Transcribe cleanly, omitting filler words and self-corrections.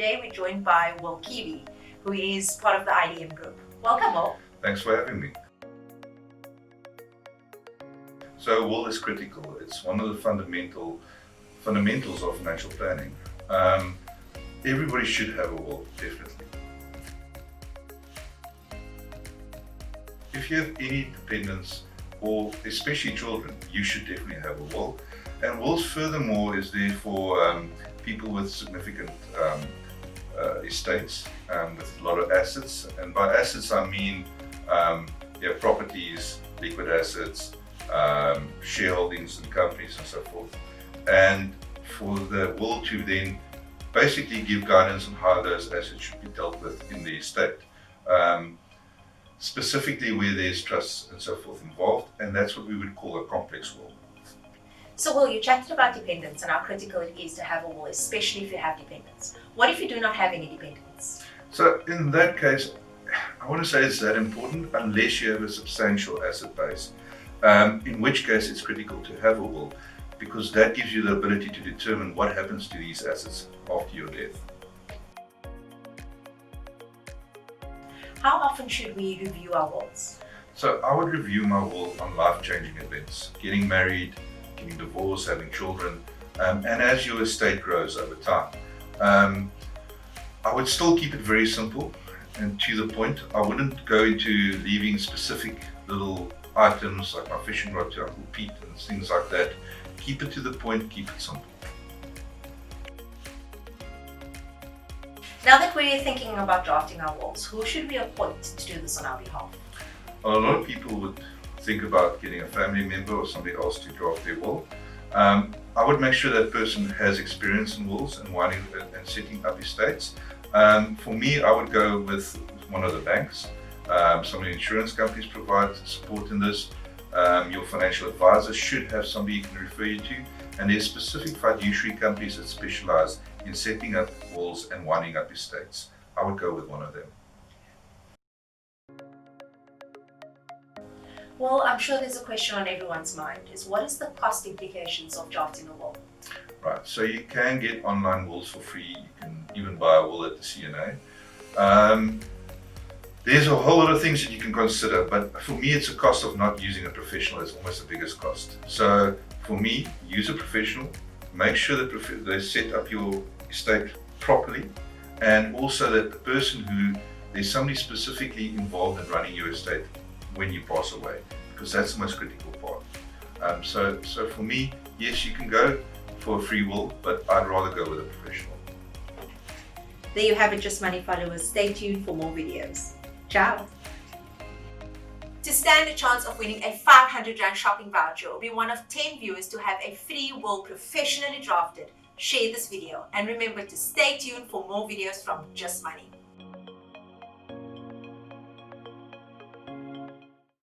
today we're joined by Keevy, who is part of the IDM group. Welcome, Will. Thanks for having me. So will is critical. It's one of the fundamentals of financial planning. Everybody should have a will, definitely. If you have any dependents, or especially children, you should definitely have a will. And wills, furthermore, is there for people with significant estates, with a lot of assets. And by assets, I mean properties, liquid assets, shareholdings in companies and so forth. And for the will to then basically give guidance on how those assets should be dealt with in the estate. Specifically where there's trusts and so forth involved, and that's what we would call a complex will. So Will, you chatted about dependents and how critical it is to have a will, especially if you have dependents. What if you do not have any dependents? So in that case, I want to say it's that important unless you have a substantial asset base, in which case it's critical to have a will, because that gives you the ability to determine what happens to these assets after your death. How often should we review our wills? So I would review my will on life-changing events, getting married, getting divorced, having children, and as your estate grows over time. I would still keep it very simple and to the point. I wouldn't go into leaving specific little items like my fishing rod to Uncle Pete and things like that. Keep it to the point, keep it simple. Now that we're thinking about drafting our wills, who should we appoint to do this on our behalf? Well, a lot of people would think about getting a family member or somebody else to draft their will. I would make sure that person has experience in wills and winding and setting up estates. For me, I would go with one of the banks. Some of the insurance companies provide support in this. Your financial advisor should have somebody you can refer you to. And there's specific fiduciary companies that specialize in setting up wills and winding up estates. I would go with one of them. Well, I'm sure there's a question on everyone's mind, is what is the cost implications of drafting a will? Right, so you can get online wills for free. You can even buy a will at the CNA. There's a whole lot of things that you can consider, but for me it's a cost of not using a professional. It's almost the biggest cost. So for me, use a professional, make sure that they set up your estate properly, and also that the person there's somebody specifically involved in running your estate when you pass away, because that's the most critical part. So for me, yes, you can go for a free will, but I'd rather go with a professional. There you have it, Just Money followers. Stay tuned for more videos. Ciao. To stand a chance of winning a 500 Rand shopping voucher or be one of 10 viewers to have a free will professionally drafted, share this video and remember to stay tuned for more videos from Just Money.